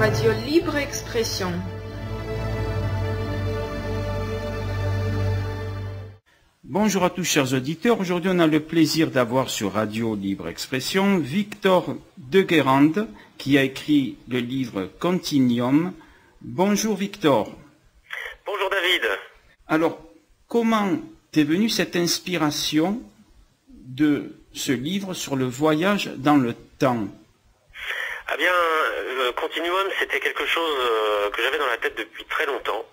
Radio Libre Expression. Bonjour à tous chers auditeurs, aujourd'hui on a le plaisir d'avoir sur Radio Libre Expression Victor de Guérande qui a écrit le livre Continuum. Bonjour Victor. Bonjour David. Alors, comment t'est venue cette inspiration de ce livre sur le voyage dans le temps? Ah bien, Continuum, c'était quelque chose que j'avais dans la tête depuis très longtemps.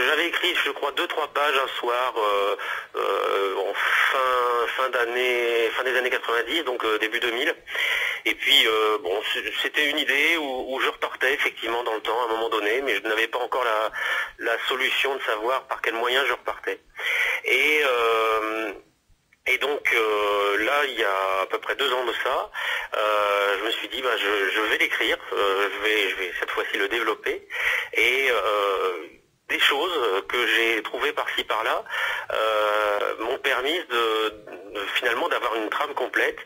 J'avais écrit, je crois, 2-3 pages un soir en fin des années 90, donc début 2000. Et puis, c'était une idée où je repartais effectivement dans le temps à un moment donné, mais je n'avais pas encore la solution de savoir par quel moyen je repartais. Et donc là, il y a à peu près 2 ans de ça, je me suis dit, je vais l'écrire, je vais cette fois-ci le développer, et des choses que j'ai trouvées par-ci par-là m'ont permis finalement d'avoir une trame complète,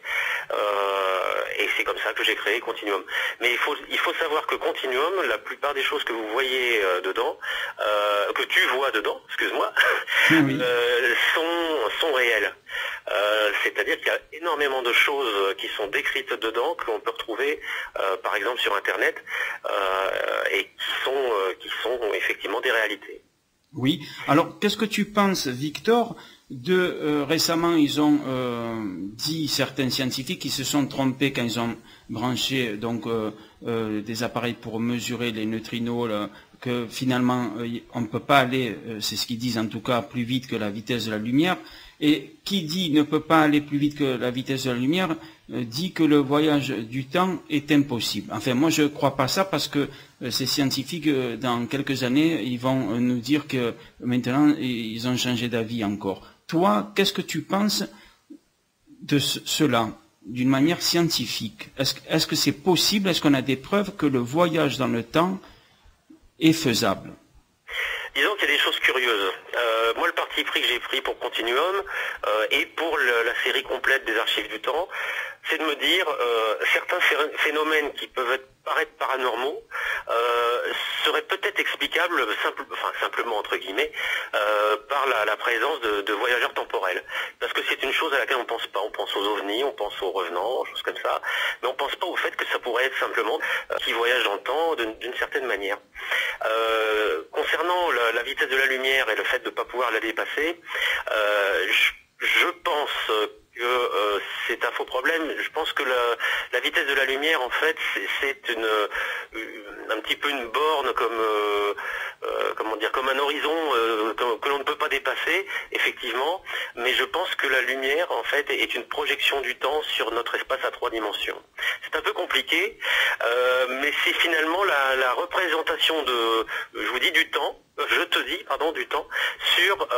et c'est comme ça que j'ai créé Continuum. Mais il faut savoir que Continuum, la plupart des choses que vous voyez dedans, que tu vois dedans, excuse-moi, oui. sont réelles. C'est-à-dire qu'il y a énormément de choses qui sont décrites dedans, que l'on peut retrouver par exemple sur Internet, et qui sont effectivement des réalités. Oui, alors qu'est-ce que tu penses, Victor, récemment ils ont dit, certains scientifiques qui se sont trompés quand ils ont branché donc des appareils pour mesurer les neutrinos, que finalement on ne peut pas aller, c'est ce qu'ils disent en tout cas, plus vite que la vitesse de la lumière. Et qui dit ne peut pas aller plus vite que la vitesse de la lumière, dit que le voyage du temps est impossible. Enfin, moi je ne crois pas ça, parce que ces scientifiques, dans quelques années, ils vont nous dire que maintenant ils ont changé d'avis encore. Toi, qu'est-ce que tu penses de cela, d'une manière scientifique? Est-ce que c'est possible? Est-ce qu'on a des preuves que le voyage dans le temps est faisable? Disons qu'il y a des choses curieuses. Moi, le parti pris que j'ai pris pour Continuum et pour la série complète des Archives du Temps, c'est de me dire certains phénomènes qui peuvent paraître paranormaux seraient peut-être explicables simplement entre guillemets par la présence de voyageurs temporels. Parce que c'est une chose à laquelle on ne pense pas. On pense aux ovnis, on pense aux revenants, choses comme ça, mais on ne pense pas au fait que ça pourrait être simplement qui voyagent dans le temps d'une certaine manière. Concernant la vitesse de la lumière et le fait de ne pas pouvoir la dépasser, je pense que c'est un faux problème. Je pense que la vitesse de la lumière, en fait, c'est un petit peu une borne comme un horizon que l'on ne peut pas dépasser, effectivement. Mais je pense que la lumière, en fait, est une projection du temps sur notre espace à 3 dimensions. C'est un peu compliqué, mais c'est finalement la représentation je vous dis du temps. Je te dis, pardon, du temps sur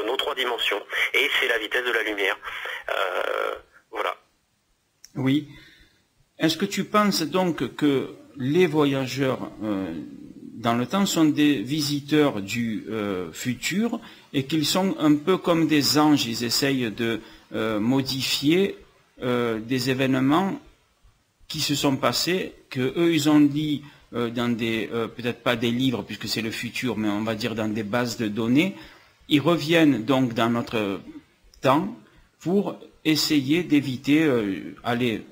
nos 3 dimensions. Et c'est la vitesse de la lumière. Voilà. Oui. Est-ce que tu penses donc que les voyageurs dans le temps sont des visiteurs du futur, et qu'ils sont un peu comme des anges, ils essayent de modifier des événements qui se sont passés, que eux ils ont dit dans des, peut-être pas des livres puisque c'est le futur, mais on va dire dans des bases de données. Ils reviennent donc dans notre temps pour essayer d'éviter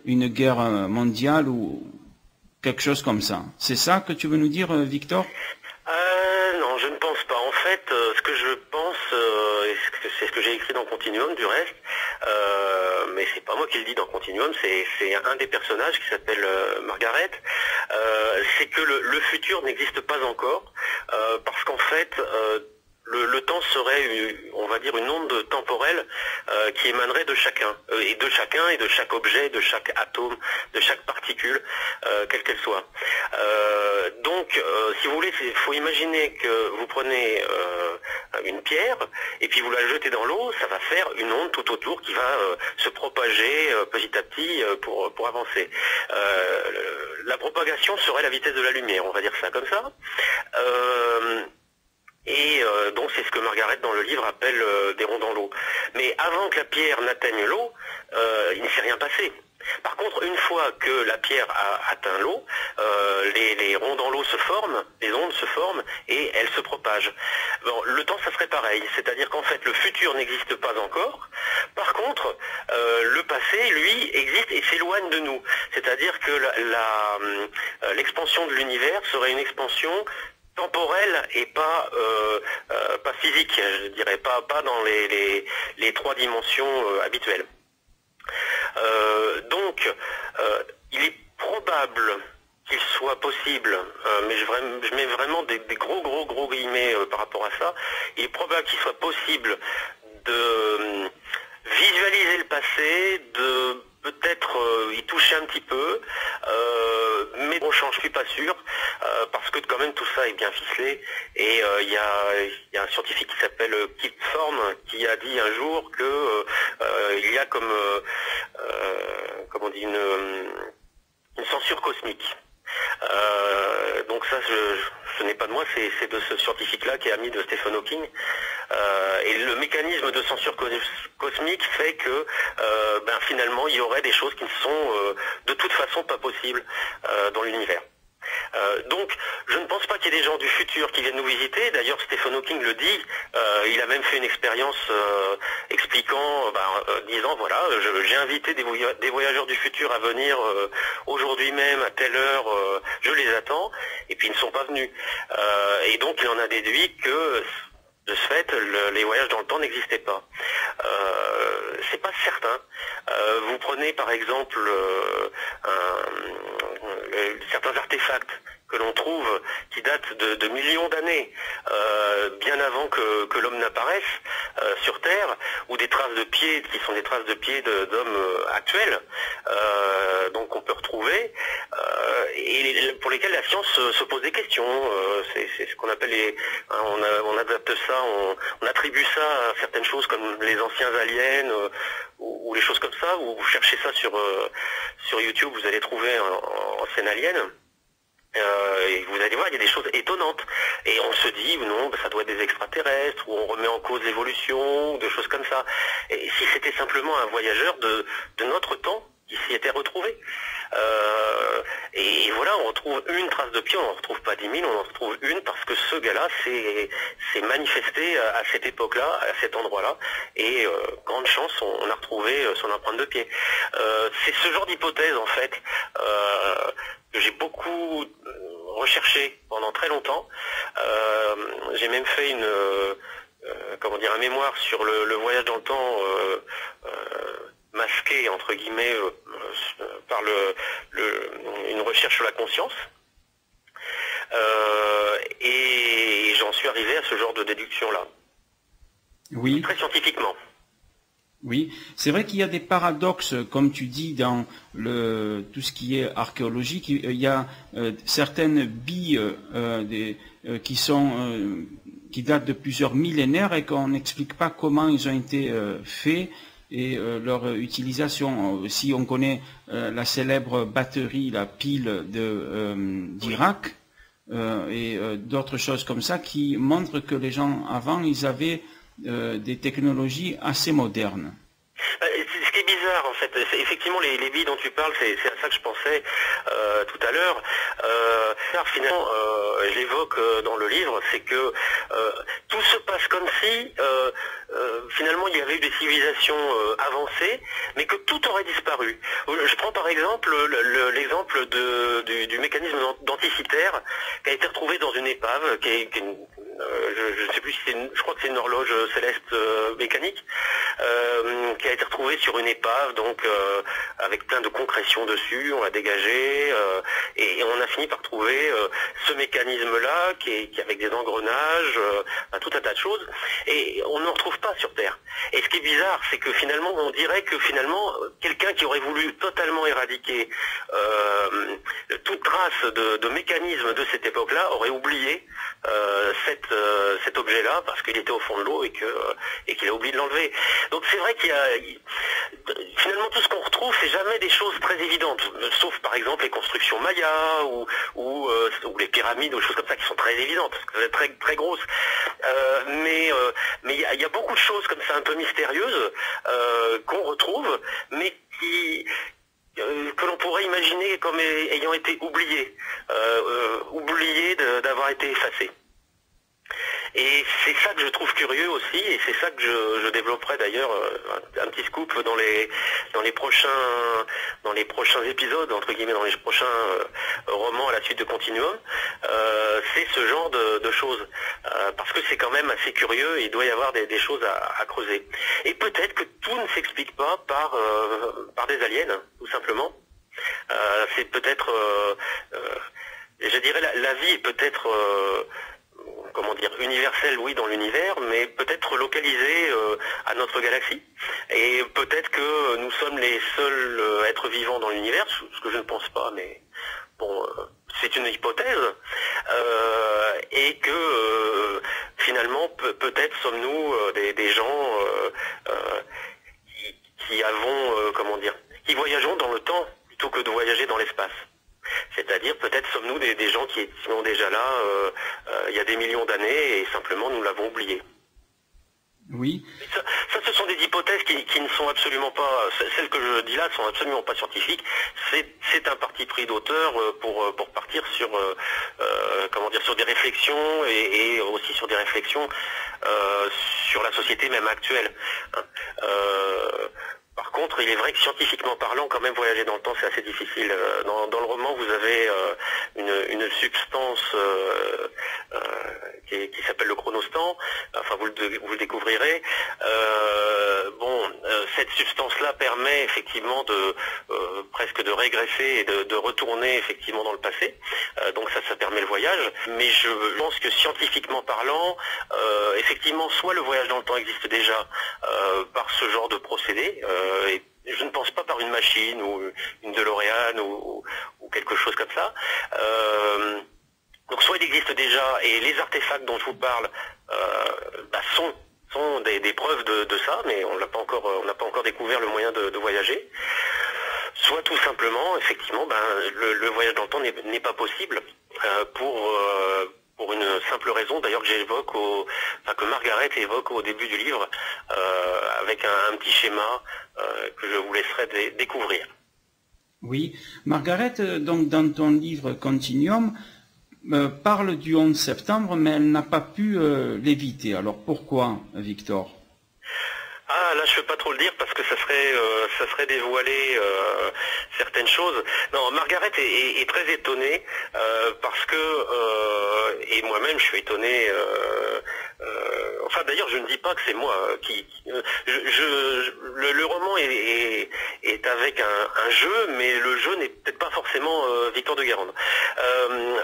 une guerre mondiale ou quelque chose comme ça. C'est ça que tu veux nous dire, Victor? Non, je ne pense pas. En fait, ce que je pense, et c'est ce que j'ai écrit dans Continuum du reste, mais c'est pas moi qui le dis dans Continuum, c'est un des personnages qui s'appelle Margaret, c'est que le futur n'existe pas encore, parce qu'en fait, le temps serait, on va dire, une onde temporelle qui émanerait de chacun, et de chaque objet, de chaque atome, de chaque particule, quelle qu'elle soit. Donc, si vous voulez, il faut imaginer que vous prenez une pierre, et puis vous la jetez dans l'eau, ça va faire une onde tout autour qui va se propager petit à petit pour avancer. La propagation serait la vitesse de la lumière, on va dire ça comme ça. Et donc c'est ce que Margaret dans le livre appelle des ronds dans l'eau. Mais avant que la pierre n'atteigne l'eau, il ne s'est rien passé. Par contre, une fois que la pierre a atteint l'eau, les ronds dans l'eau se forment, les ondes se forment et elles se propagent. Bon, le temps, ça serait pareil, c'est-à-dire qu'en fait, le futur n'existe pas encore. Par contre, le passé, lui, existe et s'éloigne de nous. C'est-à-dire que l'expansion de l'univers serait une expansion temporelle et pas physique, je dirais, pas dans les trois dimensions habituelles. Donc, il est probable qu'il soit possible, mais je mets vraiment des gros guillemets par rapport à ça, il est probable qu'il soit possible de visualiser le passé, de peut-être y toucher un petit peu, mais bon, je suis pas sûr, parce que quand même tout ça est bien ficelé, et il y a un scientifique qui s'appelle Kip Thorne qui a dit un jour que il y a comme on dit, une censure cosmique. Donc ça, ce n'est pas de moi, c'est de ce scientifique-là qui est ami de Stephen Hawking. Et le mécanisme de censure cosmique fait que finalement il y aurait des choses qui ne sont de toute façon pas possibles dans l'univers. Donc je ne pense pas qu'il y ait des gens du futur qui viennent nous visiter. D'ailleurs Stephen Hawking le dit, il a même fait une expérience expliquant, disant voilà, j'ai invité des voyageurs du futur à venir aujourd'hui même à telle heure, je les attends, et puis ils ne sont pas venus. Et donc il en a déduit que de ce fait, les voyages dans le temps n'existaient pas. C'est pas certain. Vous prenez par exemple certains artefacts que l'on trouve qui datent de millions d'années, bien avant que l'homme n'apparaisse sur Terre, ou des traces de pieds qui sont des traces de pieds d'hommes actuels, donc on peut retrouver, et pour lesquels la science se pose des questions. C'est ce qu'on appelle on adapte ça, on attribue ça à certaines choses comme les anciens aliens, ou les choses comme ça, ou vous cherchez ça sur YouTube, vous allez trouver en scène alien. Et vous allez voir, il y a des choses étonnantes. Et on se dit, non, ça doit être des extraterrestres, ou on remet en cause l'évolution, ou des choses comme ça. Et si c'était simplement un voyageur de notre temps qui s'y était retrouvé. Et voilà, on retrouve une trace de pied, on n'en retrouve pas 10 000, on en retrouve une parce que ce gars-là s'est manifesté à cette époque-là, à cet endroit-là, et grande chance, on a retrouvé son empreinte de pied. C'est ce genre d'hypothèse, en fait, que j'ai beaucoup recherché pendant très longtemps. J'ai même fait un mémoire sur le voyage dans le temps masqué, entre guillemets, par une recherche sur la conscience. Et j'en suis arrivé à ce genre de déduction-là. Oui. Très scientifiquement. Oui, c'est vrai qu'il y a des paradoxes, comme tu dis, dans tout ce qui est archéologique. Il y a certaines billes qui datent de plusieurs millénaires et qu'on n'explique pas comment ils ont été faits et leur utilisation. Si on connaît la célèbre batterie, la pile d'Irak, et d'autres choses comme ça qui montrent que les gens avant, ils avaient des technologies assez modernes. Ce qui est bizarre en fait, c'est effectivement les billes dont tu parles, c'est à ça que je pensais tout à l'heure. Finalement, je l'évoque dans le livre, c'est que tout se passe comme si finalement il y avait eu des civilisations avancées, mais que tout aurait disparu. Je prends par exemple l'exemple du mécanisme denticitaire qui a été retrouvé dans une épave, je ne sais plus si je crois que c'est une horloge céleste mécanique, qui a été retrouvée sur une épave, donc avec plein de concrétions dessus, on l'a dégagé, et on a fini par trouver ce mécanisme-là, qui avec des engrenages, tout un tas de choses, et on n'en retrouve pas sur Terre. Et ce qui est bizarre, c'est que finalement, on dirait que finalement, quelqu'un qui aurait voulu totalement éradiquer toute trace de mécanisme de cette époque-là aurait oublié cet objet-là parce qu'il était au fond de l'eau et qu'il a oublié de l'enlever. Donc c'est vrai finalement tout ce qu'on retrouve, c'est jamais des choses très évidentes, sauf par exemple les constructions mayas ou les pyramides ou des choses comme ça qui sont très évidentes, très très grosses. Mais il y a beaucoup de choses comme ça un peu mystérieuses qu'on retrouve, mais que l'on pourrait imaginer comme ayant été oubliés, d'avoir été effacés. Et c'est ça que je trouve curieux aussi, et c'est ça que je développerai d'ailleurs, un petit scoop dans les prochains épisodes, entre guillemets, dans les prochains romans à la suite de Continuum, c'est ce genre de choses, parce que c'est quand même assez curieux, et il doit y avoir des choses à creuser. Et peut-être que tout ne s'explique pas par des aliens, tout simplement. C'est peut-être, je dirais, la vie est peut-être... comment dire, universel, oui, dans l'univers, mais peut-être localisé à notre galaxie. Et peut-être que nous sommes les seuls êtres vivants dans l'univers, ce que je ne pense pas, mais bon, c'est une hypothèse. Et que finalement, peut-être sommes-nous des gens qui avons, comment dire, qui voyageons dans le temps plutôt que de voyager dans l'espace. C'est-à-dire, peut-être sommes-nous des gens qui étions déjà là il y a des millions d'années et simplement nous l'avons oublié. Oui. Ça, ce sont des hypothèses qui ne sont absolument pas... Celles que je dis là ne sont absolument pas scientifiques. C'est un parti pris d'auteur pour partir sur, comment dire, sur des réflexions et aussi sur des réflexions sur la société même actuelle. Par contre, il est vrai que scientifiquement parlant, quand même, voyager dans le temps, c'est assez difficile. Dans le roman, vous avez une substance qui s'appelle le chronostan. Enfin, vous le découvrirez. Cette substance-là permet effectivement presque de régresser et de retourner effectivement dans le passé. Donc ça permet le voyage. Mais je pense que scientifiquement parlant, effectivement, soit le voyage dans le temps existe déjà par ce genre de procédé. Et je ne pense pas par une machine ou une DeLorean ou quelque chose comme ça. Donc soit il existe déjà, et les artefacts dont je vous parle sont des preuves de ça, mais on n'a pas encore découvert le moyen de voyager. Soit tout simplement, effectivement, le voyage dans le temps n'est pas possible pour une simple raison, d'ailleurs que Margaret évoque au début du livre, avec un petit schéma que je vous laisserai découvrir. Oui, Margaret, donc dans ton livre Continuum, parle du 11 septembre, mais elle n'a pas pu l'éviter. Alors pourquoi, Victor ? Ah, là, je ne peux pas trop le dire parce que ça serait dévoiler certaines choses. Non, Margaret est très étonnée parce que, et moi-même, je suis étonné. Enfin, d'ailleurs, je ne dis pas que c'est moi qui. Le roman est avec un jeu, mais le jeu n'est peut-être pas forcément Victor de Guérande.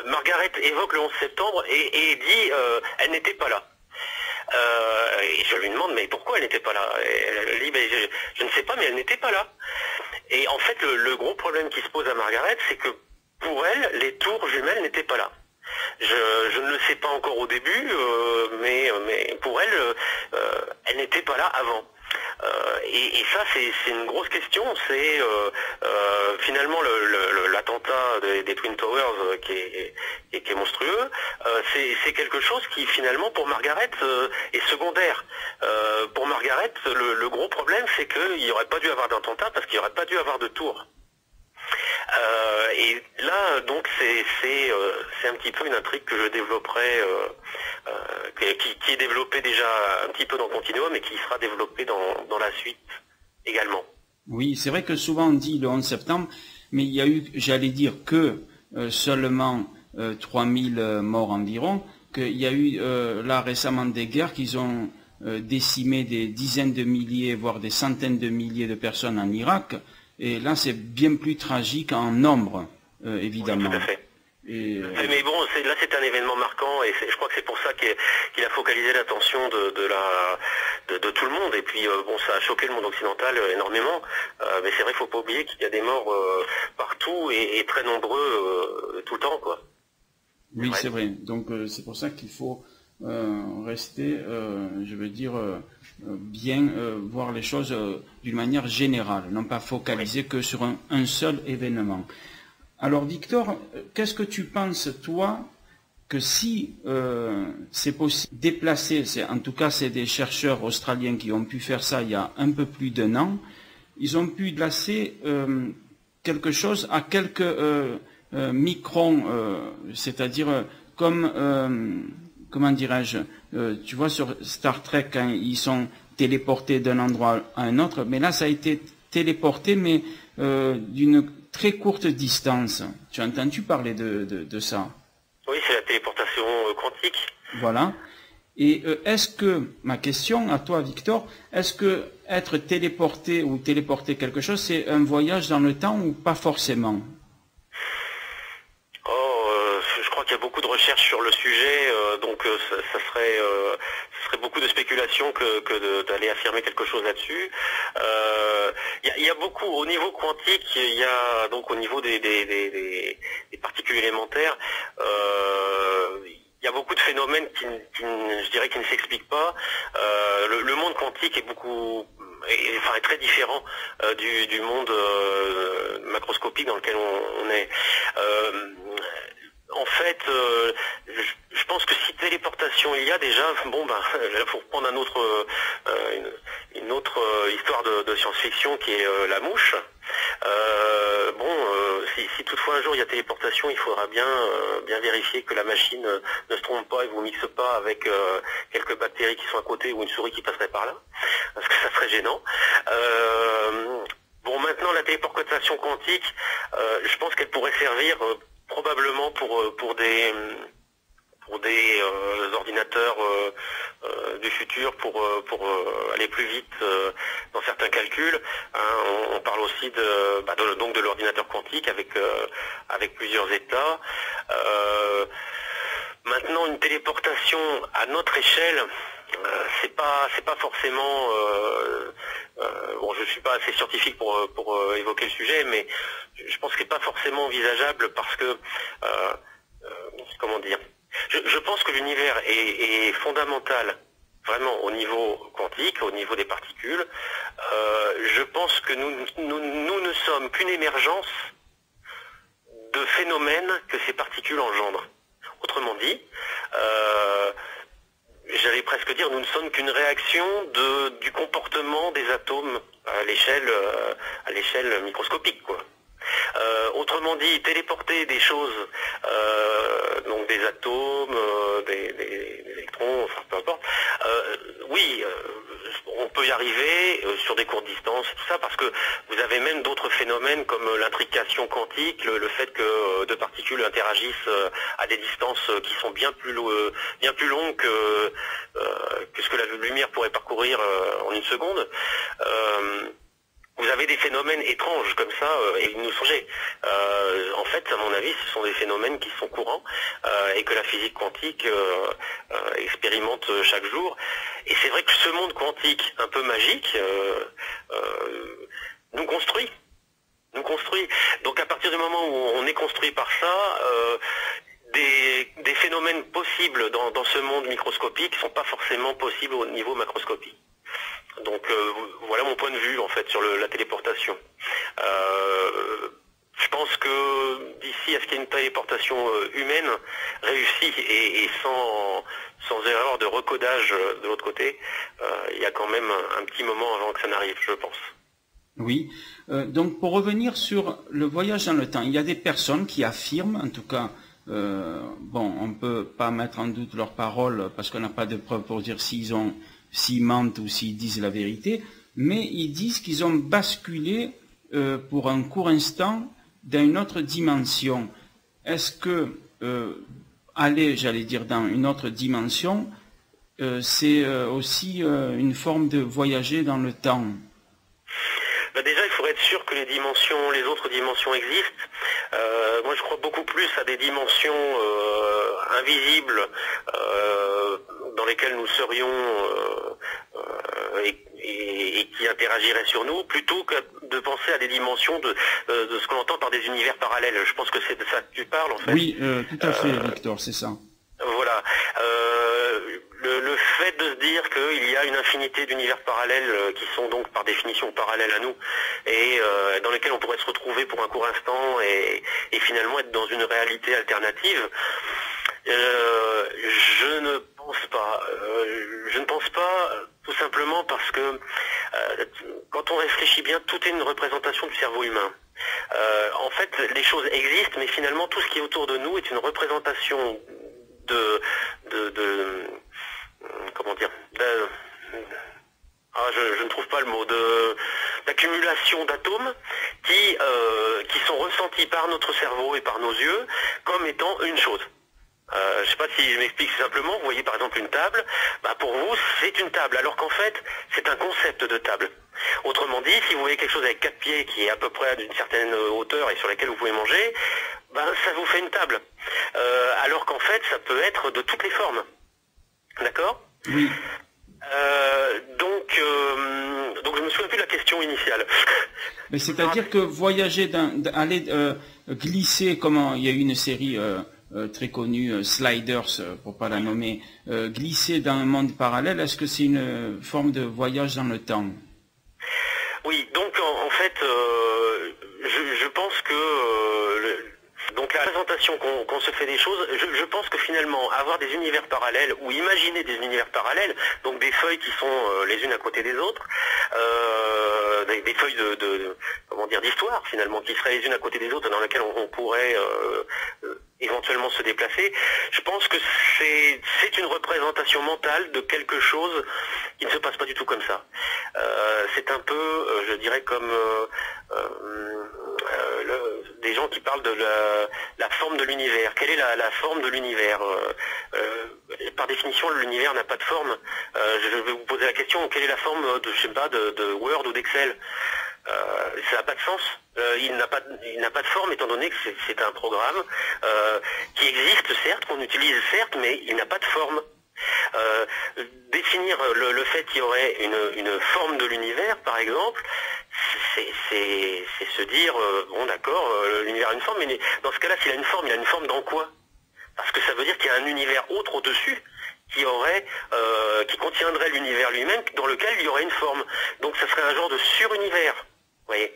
Margaret évoque le 11 septembre et dit elle n'était pas là. Et je lui demande mais pourquoi elle n'était pas là. Et elle dit je ne sais pas, mais elle n'était pas là. Et en fait le gros problème qui se pose à Margaret, c'est que pour elle les tours jumelles n'étaient pas là. Je ne le sais pas encore au début, mais pour elle elle n'était pas là avant. Et ça c'est une grosse question. C'est finalement l'attentat des Twin Towers qui est monstrueux. C'est quelque chose qui finalement pour Margaret est secondaire. Pour Margaret le gros problème c'est qu'il n'y aurait pas dû avoir d'attentat parce qu'il n'y aurait pas dû avoir de tour. Et là donc c'est un petit peu une intrigue que je développerai, qui est développée déjà un petit peu dans Continuum et qui sera développée dans la suite également. Oui, c'est vrai que souvent on dit le 11 septembre, mais il y a eu, j'allais dire que seulement 3000 morts environ, qu'il y a eu là récemment des guerres qui ont décimé des dizaines de milliers, voire des centaines de milliers de personnes en Irak. Et là, c'est bien plus tragique en nombre, évidemment. Oui, tout à fait. Mais bon, là c'est un événement marquant et je crois que c'est pour ça qu'il a focalisé l'attention de tout le monde. Et puis bon, ça a choqué le monde occidental énormément. Mais c'est vrai qu'il ne faut pas oublier qu'il y a des morts partout et très nombreux tout le temps, quoi. Oui, c'est vrai. Donc c'est pour ça qu'il faut rester, je veux dire, bien voir les choses d'une manière générale, non pas focaliser que sur un seul événement. Alors Victor, qu'est-ce que tu penses, toi, que si c'est possible déplacer, en tout cas c'est des chercheurs australiens qui ont pu faire ça il y a un peu plus d'1 an, ils ont pu placer quelque chose à quelques microns, c'est-à-dire comme, comment dirais-je, tu vois sur Star Trek, quand ils sont téléportés d'un endroit à un autre, mais là ça a été téléporté, mais d'une très courte distance. Tu as entendu parler de ça? Oui, c'est la téléportation quantique. Voilà. Et est-ce que, ma question à toi Victor, est-ce que être téléporté ou téléporter quelque chose, c'est un voyage dans le temps ou pas forcément? Je crois qu'il y a beaucoup de recherches sur le sujet, donc ça serait beaucoup de spéculation que d'aller affirmer quelque chose là-dessus. Il y a beaucoup, au niveau quantique, il y a donc au niveau des particules élémentaires, il y a beaucoup de phénomènes je dirais, qui ne s'expliquent pas. Le monde quantique est est très différent du monde macroscopique dans lequel on est. En fait, je pense que si téléportation il y a déjà, pour prendre une autre histoire de science-fiction qui est la mouche. Si toutefois un jour il y a téléportation, il faudra bien vérifier que la machine ne se trompe pas et vous mixe pas avec quelques bactéries qui sont à côté ou une souris qui passerait par là, parce que ça serait gênant. Maintenant la téléportation quantique, je pense qu'elle pourrait servir probablement pour des ordinateurs du futur pour aller plus vite dans certains calculs. On parle aussi donc de l'ordinateur quantique avec plusieurs états. Maintenant, une téléportation à notre échelle, c'est pas forcément je suis pas assez scientifique pour évoquer le sujet, mais je pense que c'est pas forcément envisageable parce que comment dire, je pense que l'univers est fondamental vraiment au niveau quantique, au niveau des particules. Je pense que nous ne sommes qu'une émergence de phénomènes que ces particules engendrent. Autrement dit, j'allais presque dire, nous ne sommes qu'une réaction du comportement des atomes à l'échelle microscopique, quoi. Autrement dit, téléporter des choses, donc des atomes, des électrons, enfin peu importe, oui, on peut y arriver sur des courtes distances, tout ça, parce que vous avez même d'autres phénomènes comme l'intrication quantique, le fait que deux particules interagissent à des distances qui sont bien plus longues que ce que la lumière pourrait parcourir en une seconde. Vous avez des phénomènes étranges comme ça et inusagés. En fait, à mon avis, ce sont des phénomènes qui sont courants et que la physique quantique expérimente chaque jour. Et c'est vrai que ce monde quantique un peu magique nous construit. Donc à partir du moment où on est construit par ça, des phénomènes possibles dans ce monde microscopique ne sont pas forcément possibles au niveau macroscopique. Donc voilà mon point de vue en fait sur la téléportation. Je pense que d'ici à ce qu'il y ait une téléportation humaine réussie et sans erreur de recodage de l'autre côté, il y a quand même un petit moment avant que ça n'arrive, je pense. Oui. Donc pour revenir sur le voyage dans le temps, il y a des personnes qui affirment, en tout cas, on ne peut pas mettre en doute leurs paroles parce qu'on n'a pas de preuves pour dire s'ils mentent ou s'ils disent la vérité, mais ils disent qu'ils ont basculé pour un court instant dans une autre dimension. Est-ce que aller, j'allais dire, dans une autre dimension, c'est aussi une forme de voyager dans le temps? Déjà, il faudrait être sûr que les autres dimensions existent. Moi, je crois beaucoup plus à des dimensions invisibles dans lesquelles nous serions et qui interagiraient sur nous, plutôt que de penser à des dimensions de ce qu'on entend par des univers parallèles. Je pense que c'est de ça que tu parles, en fait. Oui, tout à fait, Victor, c'est ça. Voilà. Le fait de se dire qu'il y a une infinité d'univers parallèles qui sont donc par définition parallèles à nous et dans lesquels on pourrait se retrouver pour un court instant et finalement être dans une réalité alternative, je ne pense pas tout simplement parce que quand on réfléchit bien, tout est une représentation du cerveau humain. En fait, les choses existent, mais finalement, tout ce qui est autour de nous est une représentation comment dire, je ne trouve pas le mot, d'accumulation d'atomes qui sont ressentis par notre cerveau et par nos yeux comme étant une chose. Je ne sais pas si je m'explique simplement. Vous voyez par exemple une table, pour vous c'est une table, alors qu'en fait c'est un concept de table. Autrement dit, si vous voyez quelque chose avec 4 pieds qui est à peu près d'une certaine hauteur et sur laquelle vous pouvez manger, ça vous fait une table. Alors qu'en fait ça peut être de toutes les formes. D'accord ? Oui. Donc je me souviens plus de la question initiale. Mais c'est-à-dire que voyager, aller glisser, comme il y a eu une série très connue, Sliders, pour pas la nommer, glisser dans un monde parallèle, est-ce que c'est une forme de voyage dans le temps? Oui, donc en fait, je pense que donc la présentation qu'on se fait des choses, je pense que finalement avoir des univers parallèles ou imaginer des univers parallèles, donc des feuilles qui sont les unes à côté des autres, des feuilles comment dire, d'histoire finalement qui seraient les unes à côté des autres dans lesquelles on pourrait éventuellement se déplacer, je pense que c'est une représentation mentale de quelque chose qui ne se passe pas du tout comme ça. C'est un peu, je dirais, comme des gens qui parlent de la forme de l'univers. Quelle est la forme de l'univers? Par définition, l'univers n'a pas de forme. Je vais vous poser la question, quelle est la forme de Word ou d'Excel? Ça n'a pas de sens. Il n'a pas de forme étant donné que c'est un programme qui existe certes, qu'on utilise certes, mais il n'a pas de forme. Définir le fait qu'il y aurait une forme de l'univers, par exemple, c'est se dire bon d'accord, l'univers a une forme, mais dans ce cas-là, s'il a une forme, il a une forme dans quoi? Parce que ça veut dire qu'il y a un univers autre au-dessus qui contiendrait l'univers lui-même, dans lequel il y aurait une forme. Donc ça serait un genre de surunivers. Vous voyez.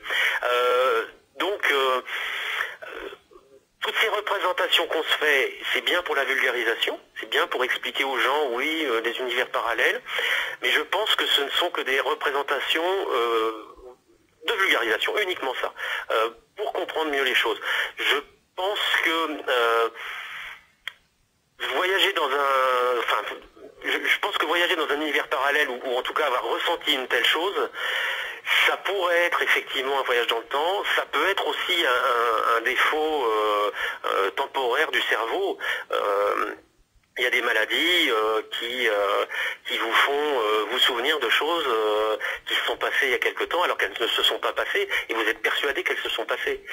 Toutes ces représentations qu'on se fait, c'est bien pour la vulgarisation, c'est bien pour expliquer aux gens, oui, des univers parallèles, mais je pense que ce ne sont que des représentations de vulgarisation, uniquement ça, pour comprendre mieux les choses. Je pense que voyager dans je pense que voyager dans un univers parallèle, ou en tout cas avoir ressenti une telle chose, ça pourrait être effectivement un voyage dans le temps, ça peut être aussi un défaut temporaire du cerveau. Il y a des maladies qui vous font vous souvenir de choses qui se sont passées il y a quelque temps alors qu'elles ne se sont pas passées et vous êtes persuadé qu'elles se sont passées.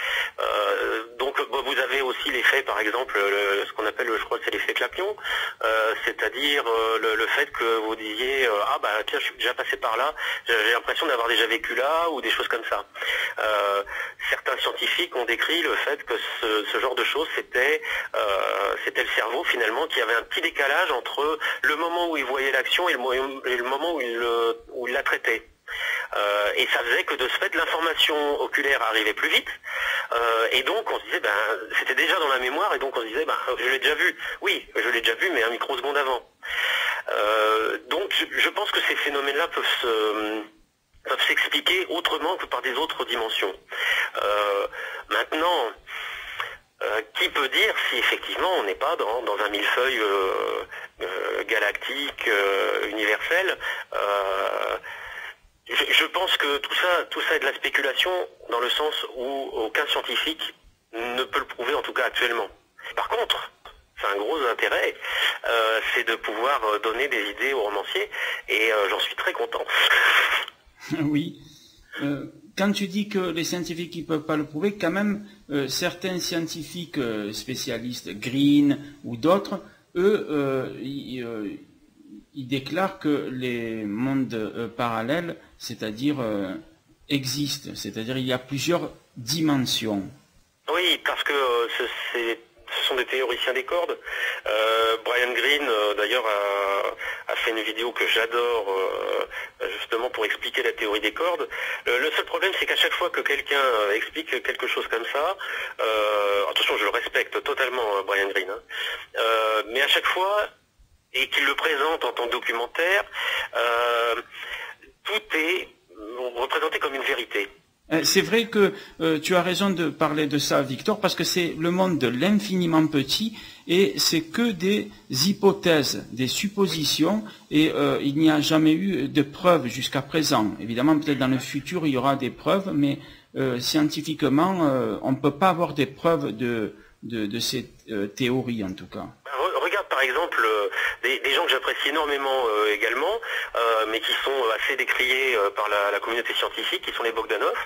Donc vous avez aussi l'effet, par exemple, ce qu'on appelle, je crois que c'est l'effet Clapion, c'est-à-dire le fait que vous disiez ah bah tiens, je suis déjà passé par là, j'ai l'impression d'avoir déjà vécu là, ou des choses comme ça. Certains scientifiques ont décrit le fait que ce genre de choses, c'était le cerveau finalement qui avait un petit décalage entre le moment où il voyait l'action et le moment où il la traitait. Et ça faisait que de ce fait, l'information oculaire arrivait plus vite, et donc on se disait, c'était déjà dans la mémoire, et donc on se disait, je l'ai déjà vu. Oui, je l'ai déjà vu, mais un microseconde avant. Donc je pense que ces phénomènes-là peuvent s'expliquer autrement que par des autres dimensions. Maintenant, qui peut dire si effectivement on n'est pas dans un millefeuille galactique, universel? Je pense que tout ça est de la spéculation, dans le sens où aucun scientifique ne peut le prouver, en tout cas actuellement. Par contre, c'est un gros intérêt, c'est de pouvoir donner des idées aux romanciers, et j'en suis très content. Oui. Quand tu dis que les scientifiques ne peuvent pas le prouver, quand même, certains scientifiques spécialistes, Green ou d'autres, eux, ils déclarent que les mondes parallèles, c'est-à-dire existent, c'est-à-dire il y a plusieurs dimensions. Oui, parce que ce sont des théoriciens des cordes. Brian Greene, d'ailleurs, a fait une vidéo que j'adore, justement pour expliquer la théorie des cordes. Le seul problème, c'est qu'à chaque fois que quelqu'un explique quelque chose comme ça, attention, je le respecte totalement, Brian Greene, mais à chaque fois, et qu'il le présente en tant que documentaire, tout est représenté comme une vérité. C'est vrai que tu as raison de parler de ça, Victor, parce que c'est le monde de l'infiniment petit et c'est que des hypothèses, des suppositions et il n'y a jamais eu de preuves jusqu'à présent. Évidemment, peut-être dans le futur, il y aura des preuves, mais scientifiquement, on ne peut pas avoir des preuves de ces théories, en tout cas. Regarde par exemple des gens que j'apprécie énormément également, mais qui sont assez décriés par la communauté scientifique, qui sont les Bogdanov.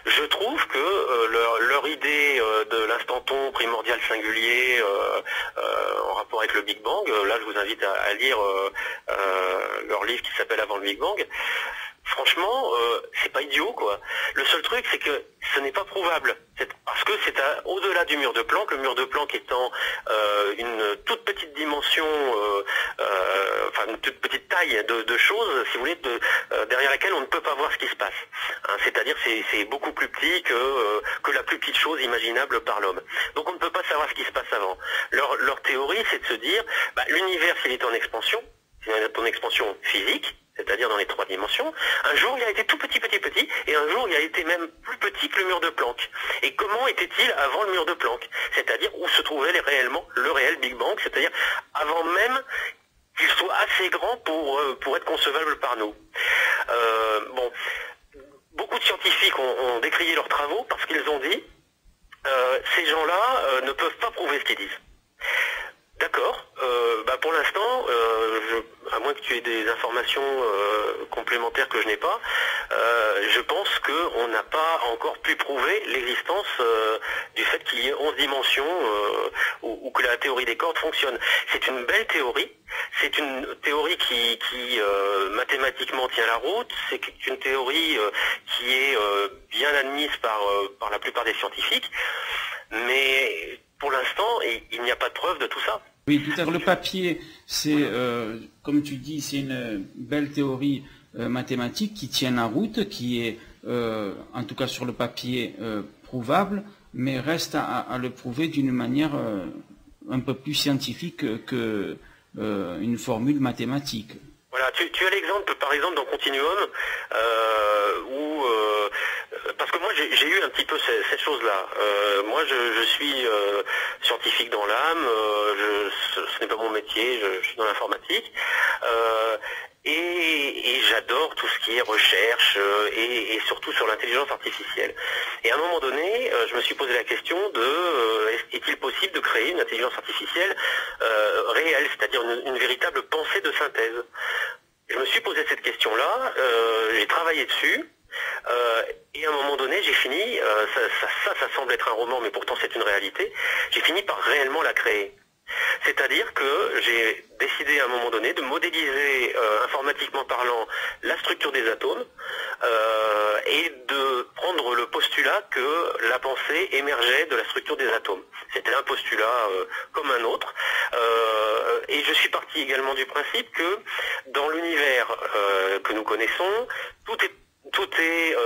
Je trouve que leur idée de l'instanton primordial singulier en rapport avec le Big Bang, là je vous invite à lire leur livre qui s'appelle Avant le Big Bang. Franchement, c'est pas idiot quoi. Le seul truc c'est que ce n'est pas prouvable. Parce que c'est au-delà du mur de Planck, le mur de Planck étant une toute petite dimension, enfin une toute petite taille de choses, si vous voulez, derrière laquelle on ne peut pas voir ce qui se passe. Hein, c'est-à-dire c'est beaucoup plus petit que la plus petite chose imaginable par l'homme. Donc on ne peut pas savoir ce qui se passe avant. Leur théorie c'est de se dire, l'univers s'il est en expansion, physique, c'est-à-dire dans les 3 dimensions, un jour il a été tout petit, et un jour il a été même plus petit que le mur de Planck. Et comment était-il avant le mur de Planck? C'est-à-dire où se trouvait réellement le réel Big Bang, c'est-à-dire avant même qu'il soit assez grand pour être concevable par nous. Bon, beaucoup de scientifiques ont décrié leurs travaux parce qu'ils ont dit ces gens-là ne peuvent pas prouver ce qu'ils disent. D'accord. Pour l'instant, à moins que tu aies des informations complémentaires que je n'ai pas, je pense qu'on n'a pas encore pu prouver l'existence du fait qu'il y ait 11 dimensions ou que la théorie des cordes fonctionne. C'est une belle théorie. C'est une théorie qui mathématiquement tient la route. C'est une théorie qui est bien admise par la plupart des scientifiques. Mais pour l'instant, il n'y a pas de preuve de tout ça. Oui, tout à l'heure, le papier, c'est, comme tu dis, c'est une belle théorie mathématique qui tient la route, qui est, en tout cas sur le papier, prouvable, mais reste à le prouver d'une manière un peu plus scientifique que une formule mathématique. Voilà, tu as l'exemple, par exemple, dans Continuum, où... parce que moi, j'ai eu un petit peu cette chose-là. Moi, je suis scientifique dans l'âme, ce n'est pas mon métier, je suis dans l'informatique. Et j'adore tout ce qui est recherche et surtout sur l'intelligence artificielle. Et à un moment donné, je me suis posé la question est-il possible de créer une intelligence artificielle réelle, c'est-à-dire une véritable pensée de synthèse? Je me suis posé cette question-là, j'ai travaillé dessus. Et à un moment donné, j'ai fini, ça semble être un roman, mais pourtant c'est une réalité, j'ai fini par réellement la créer. C'est-à-dire que j'ai décidé à un moment donné de modéliser, informatiquement parlant, la structure des atomes et de prendre le postulat que la pensée émergeait de la structure des atomes. C'était un postulat comme un autre. Et je suis parti également du principe que dans l'univers que nous connaissons, tout est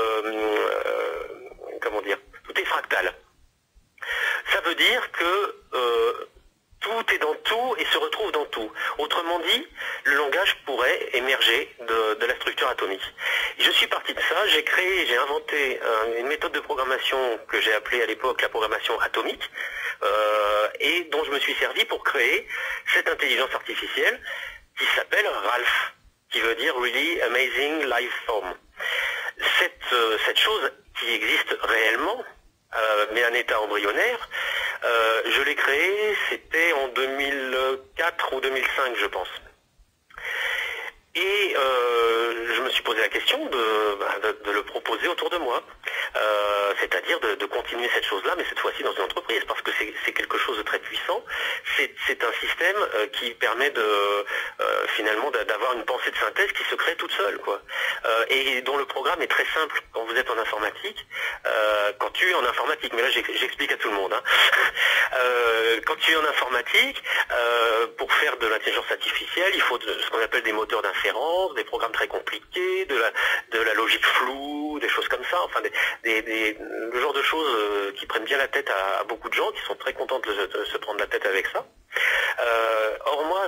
fractal. Ça veut dire que tout est dans tout et se retrouve dans tout. Autrement dit, le langage pourrait émerger de la structure atomique. Je suis parti de ça, j'ai inventé une méthode de programmation que j'ai appelée à l'époque la programmation atomique, et dont je me suis servi pour créer cette intelligence artificielle qui s'appelle Ralph, qui veut dire Really Amazing Life Form. Cette chose qui existe réellement, mais un état embryonnaire, je l'ai créé, c'était en 2004 ou 2005 je pense. Et je me suis posé la question de le proposer autour de moi, c'est-à-dire de continuer cette chose-là, mais cette fois-ci dans une entreprise, parce que c'est quelque chose de très puissant. C'est un système qui permet finalement d'avoir une pensée de synthèse qui se crée toute seule, quoi. Et dont le programme est très simple quand vous êtes en informatique. Quand tu es en informatique, mais là j'explique à tout le monde, hein. Quand tu es en informatique, pour faire de l'intelligence artificielle, il faut ce qu'on appelle des moteurs d'inférence, des programmes très compliqués, de la logique floue, des choses comme ça, enfin le genre de choses qui prennent bien la tête à beaucoup de gens, qui sont très contents de se prendre la tête avec ça. Or moi,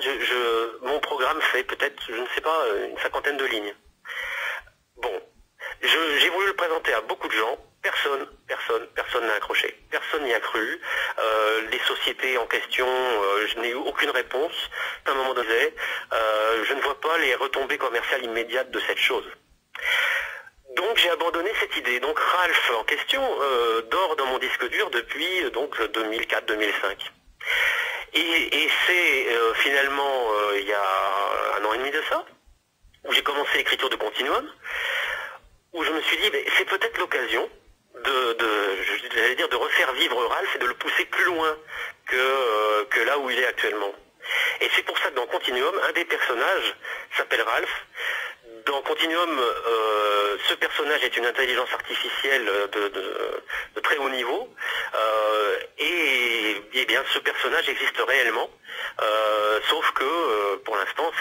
mon programme fait peut-être, je ne sais pas, une 50aine de lignes. Bon, j'ai voulu le présenter à accroché. Personne n'y a cru. Les sociétés en question, je n'ai eu aucune réponse. À un moment donné, je ne vois pas les retombées commerciales immédiates de cette chose. Donc j'ai abandonné cette idée. Donc Ralph en question dort dans mon disque dur depuis donc 2004-2005. Et c'est finalement il y a 1 an et demi de ça, où j'ai commencé l'écriture de Continuum, où je me suis dit, c'est peut-être l'occasion de refaire vivre Ralph et de le pousser plus loin que là où il est actuellement. Et c'est pour ça que dans Continuum, un des personnages s'appelle Ralph. Dans Continuum, ce personnage est une intelligence artificielle de très haut niveau, et bien ce personnage existe réellement, sauf que pour l'instant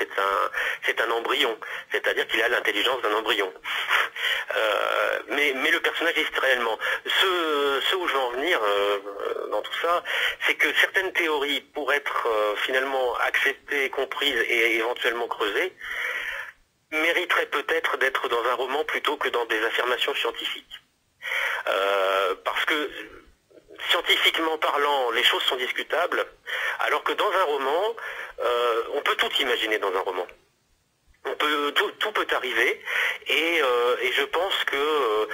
c'est un embryon, c'est-à-dire qu'il a l'intelligence d'un embryon. Mais le personnage existe réellement. Ce où je veux en venir dans tout ça, c'est que certaines théories, pour être finalement acceptées, comprises et éventuellement creusées, mériterait peut-être d'être dans un roman plutôt que dans des affirmations scientifiques. Parce que, scientifiquement parlant, les choses sont discutables, alors que dans un roman, on peut tout imaginer dans un roman. Tout peut arriver, et je pense que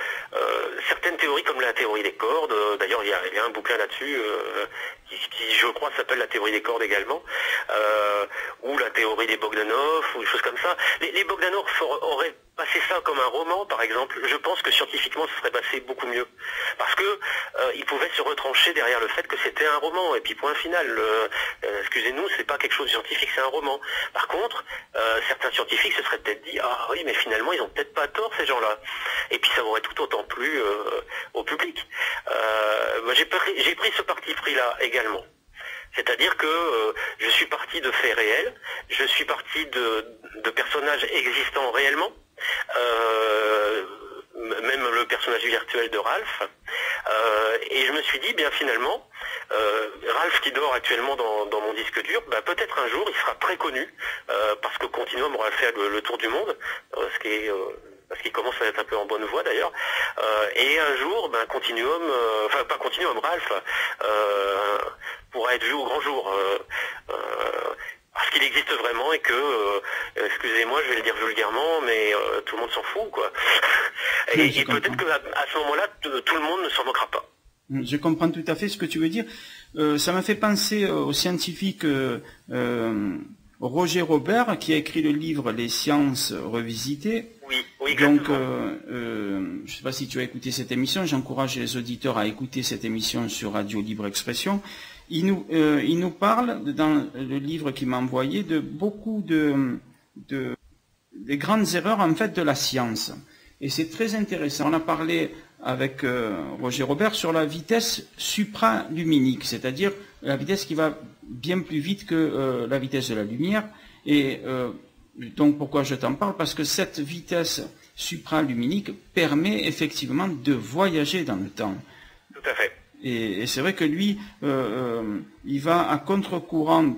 certaines théories, comme la théorie des cordes, d'ailleurs il y a un bouquin là-dessus qui je crois s'appelle la théorie des cordes également, ou la théorie des Bogdanov, ou des choses comme ça. Les Bogdanov auraient passé ça comme un roman, par exemple. Je pense que scientifiquement ce serait passé beaucoup mieux, parce que ils pouvaient se retrancher derrière le fait que c'était un roman, et puis point final. Excusez-nous, c'est pas quelque chose de scientifique, c'est un roman. Par contre, certains scientifiques se seraient peut-être dit, ah oui, mais finalement ils ont peut-être pas tort ces gens-là, et puis ça aurait tout autant plu au public. Moi, j'ai pris ce parti pris-là également. C'est-à-dire que je suis parti de faits réels, je suis parti de personnages existants réellement, même le personnage virtuel de Ralph, et je me suis dit, bien finalement, Ralph qui dort actuellement dans mon disque dur, peut-être un jour il sera très connu, parce que Continuum aura fait le tour du monde, parce qu'il commence à être un peu en bonne voie d'ailleurs, et un jour, Continuum, enfin pas Continuum, Ralph, pourra être vu au grand jour, parce qu'il existe vraiment et que, excusez-moi, je vais le dire vulgairement, mais tout le monde s'en fout, quoi. Et peut-être qu'à ce moment-là, tout le monde ne s'en moquera pas. Je comprends tout à fait ce que tu veux dire. Ça m'a fait penser au scientifique Roger Robert, qui a écrit le livre Les sciences revisitées. Oui, donc, je ne sais pas si tu as écouté cette émission, j'encourage les auditeurs à écouter cette émission sur Radio Libre Expression. Il nous parle, dans le livre qu'il m'a envoyé, de beaucoup des grandes erreurs en fait de la science. Et c'est très intéressant. On a parlé avec Roger Robert sur la vitesse supraluminique, c'est-à-dire la vitesse qui va bien plus vite que la vitesse de la lumière. Et donc pourquoi je t'en parle? Parce que cette vitesse supraluminique permet effectivement de voyager dans le temps. Tout à fait. Et c'est vrai que lui, il va à contre-courant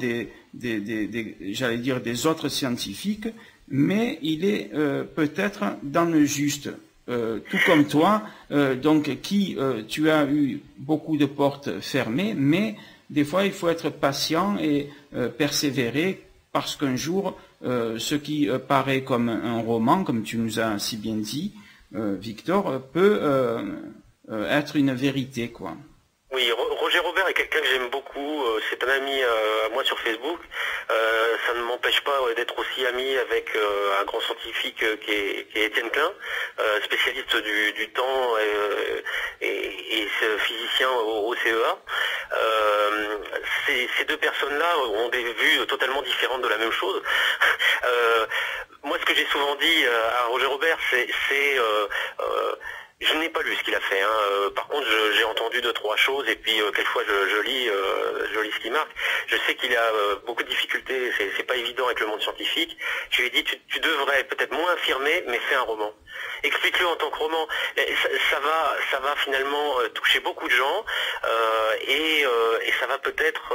j'allais dire des autres scientifiques, mais il est peut-être dans le juste. Tout comme toi, donc tu as eu beaucoup de portes fermées, mais des fois il faut être patient et persévérer, parce qu'un jour, ce qui paraît comme un roman, comme tu nous as si bien dit, Victor, peut être une vérité, quoi. Oui, Roger Robert est quelqu'un que j'aime beaucoup, c'est un ami à moi sur Facebook, ça ne m'empêche pas d'être aussi ami avec un grand scientifique qui est Étienne Klein, spécialiste du temps et physicien au CEA. Ces deux personnes-là ont des vues totalement différentes de la même chose. Moi, ce que j'ai souvent dit à Roger Robert, je n'ai pas lu ce qu'il a fait. Par contre, j'ai entendu 2-3 choses, et puis quelquefois je lis ce qu'il marque. Je sais qu'il a beaucoup de difficultés. C'est pas évident avec le monde scientifique. Je lui ai dit, tu devrais peut-être moins affirmer, mais fais un roman. Explique-le en tant que roman. Ça va finalement toucher beaucoup de gens, et ça va peut-être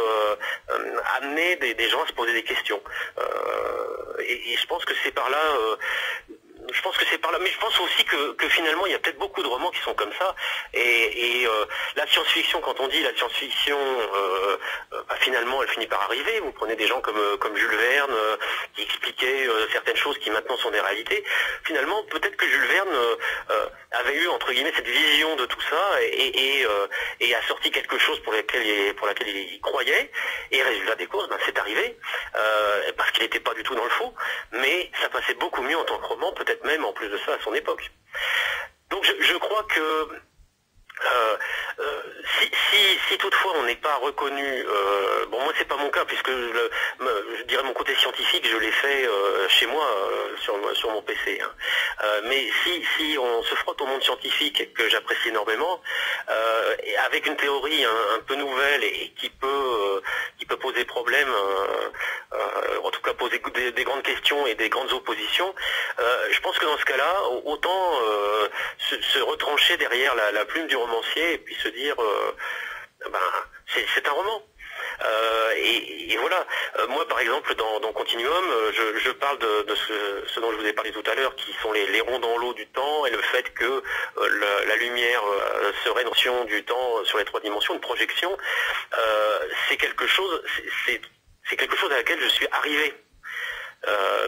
amener des gens à se poser des questions. Et je pense que c'est par là. mais je pense aussi que finalement il y a peut-être beaucoup de romans qui sont comme ça. Et la science-fiction, quand on dit la science-fiction, finalement elle finit par arriver. Vous prenez des gens comme Jules Verne qui expliquaient certaines choses qui maintenant sont des réalités. Finalement, peut-être que Jules Verne avait eu entre guillemets cette vision de tout ça et a sorti quelque chose pour laquelle il croyait. Et résultat des courses, c'est arrivé parce qu'il n'était pas du tout dans le faux. Mais ça passait beaucoup mieux en tant que roman, peut-être même en plus de ça à son époque. Donc je crois que si toutefois on n'est pas reconnu, bon moi c'est pas mon cas puisque je dirais mon côté scientifique je l'ai fait chez moi sur mon PC, hein. Mais si on se frotte au monde scientifique que j'apprécie énormément, avec une théorie un peu nouvelle et qui peut poser problème, en tout cas poser des grandes questions et des grandes oppositions, je pense que dans ce cas-là autant se retrancher derrière la plume du romancier et puis se dire c'est un roman. Et voilà, moi par exemple dans Continuum, je parle de ce dont je vous ai parlé tout à l'heure, qui sont les ronds dans l'eau du temps et le fait que la lumière serait une notion du temps sur les 3 dimensions, une projection. C'est quelque chose à laquelle je suis arrivé.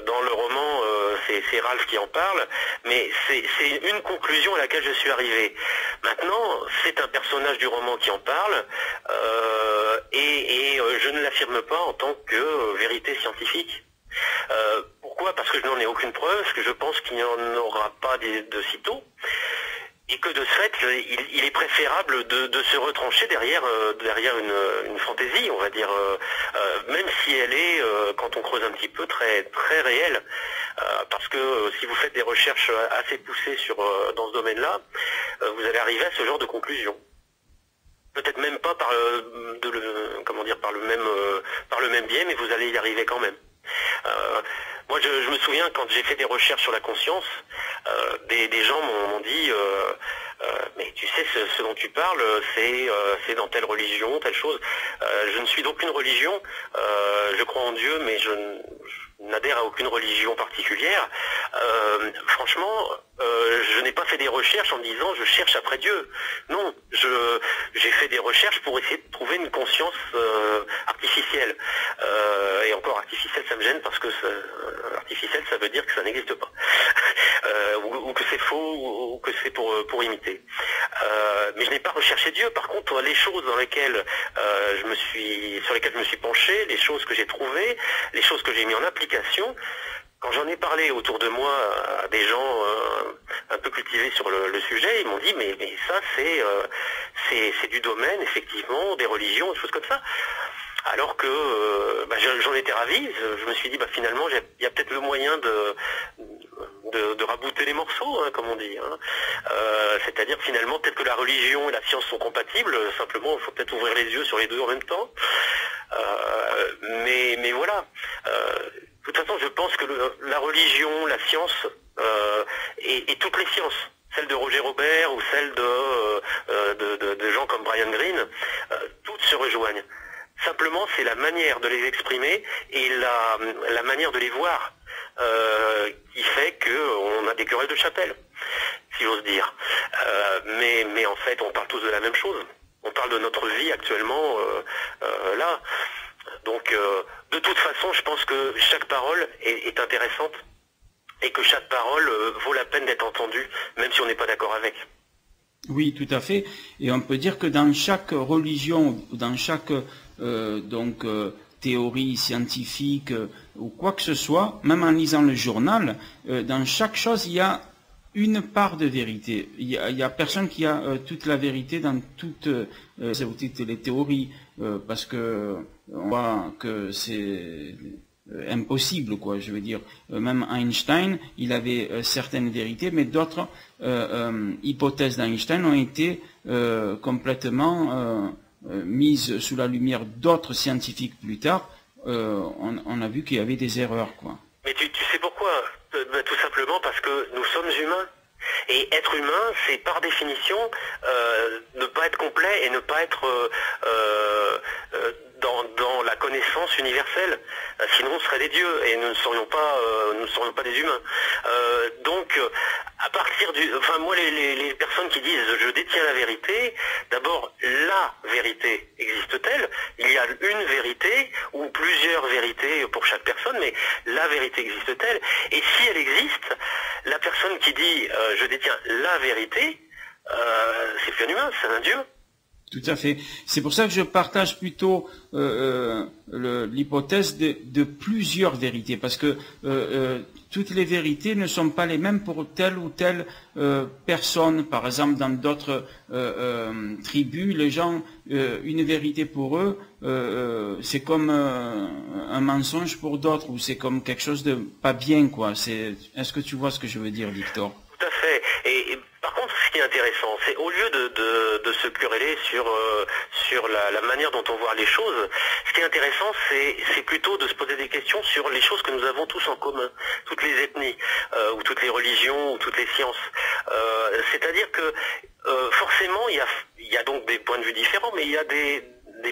Dans le roman, c'est Ralph qui en parle, mais c'est une conclusion à laquelle je suis arrivé. Maintenant, c'est un personnage du roman qui en parle, et je ne l'affirme pas en tant que vérité scientifique. Pourquoi? Parce que je n'en ai aucune preuve, parce que je pense qu'il n'y en aura pas de sitôt. Et que de ce fait, il est préférable de se retrancher derrière une fantaisie, on va dire, même si elle est, quand on creuse un petit peu, très très réelle. Parce que si vous faites des recherches assez poussées dans ce domaine-là, vous allez arriver à ce genre de conclusion. Peut-être même pas par le même biais, mais vous allez y arriver quand même. Moi, je me souviens quand j'ai fait des recherches sur la conscience, des gens m'ont dit mais tu sais, ce dont tu parles, c'est dans telle religion, telle chose. Je ne suis d'aucune religion, je crois en Dieu, mais je n'adhère à aucune religion particulière. Franchement, je n'ai pas fait des recherches en me disant je cherche après Dieu. Non, j'ai fait des recherches pour essayer de trouver une conscience artificielle. Et encore artificielle, ça me gêne parce que artificielle, ça veut dire que ça n'existe pas. Ou que c'est faux, ou que c'est pour imiter. Mais je n'ai pas recherché Dieu. Par contre, les choses sur lesquelles je me suis penché, les choses que j'ai trouvées, les choses que j'ai mis en application, quand j'en ai parlé autour de moi à des gens un peu cultivés sur le sujet, ils m'ont dit mais ça c'est du domaine effectivement des religions, des choses comme ça. Alors que j'en étais ravi, je me suis dit finalement il y a peut-être le moyen de rabouter les morceaux, hein, comme on dit. Hein. C'est-à-dire finalement peut-être que la religion et la science sont compatibles, simplement il faut peut-être ouvrir les yeux sur les deux en même temps. Mais voilà. De toute façon, je pense que la religion, la science et toutes les sciences, celle de Roger Robert ou celle de gens comme Brian Greene, toutes se rejoignent. Simplement, c'est la manière de les exprimer et la manière de les voir qui fait qu'on a des querelles de chapelle, si j'ose dire. Mais en fait, on parle tous de la même chose. On parle de notre vie actuellement là. Donc, de toute façon, je pense que chaque parole est intéressante et que chaque parole vaut la peine d'être entendue, même si on n'est pas d'accord avec. Oui, tout à fait. Et on peut dire que dans chaque religion, dans chaque théorie scientifique ou quoi que ce soit, même en lisant le journal, dans chaque chose, il y a une part de vérité. Il y a personne qui a toute la vérité dans toutes les théories, parce que on voit que c'est impossible, quoi. Je veux dire, même Einstein, il avait certaines vérités, mais d'autres hypothèses d'Einstein ont été complètement mises sous la lumière d'autres scientifiques plus tard. On a vu qu'il y avait des erreurs, quoi. Mais tu sais pourquoi? Tout simplement parce que nous sommes humains. Et être humain, c'est par définition ne pas être complet et ne pas être dans la connaissance universelle. Sinon, on serait des dieux et nous ne serions pas des humains. Donc, à partir du... Enfin, moi, les personnes qui disent « je détiens la vérité », d'abord, la vérité existe-t-elle? Il y a une vérité ou plusieurs vérités pour chaque personne, mais la vérité existe-t-elle? Et si elle existe, la personne qui dit « je détiens la vérité », c'est plus un humain, c'est un dieu. Tout à fait. C'est pour ça que je partage plutôt l'hypothèse de plusieurs vérités, parce que toutes les vérités ne sont pas les mêmes pour telle ou telle personne. Par exemple, dans d'autres tribus, les gens, une vérité pour eux, c'est comme un mensonge pour d'autres, ou c'est comme quelque chose de pas bien, quoi. Est-ce que tu vois ce que je veux dire, Victor? Tout à fait. Et par contre, ce qui est intéressant, c'est au lieu de se quereller sur la manière dont on voit les choses, ce qui est intéressant, c'est plutôt de se poser des questions sur les choses que nous avons tous en commun, toutes les ethnies, ou toutes les religions, ou toutes les sciences. C'est-à-dire que forcément, il y a donc des points de vue différents, mais il y a des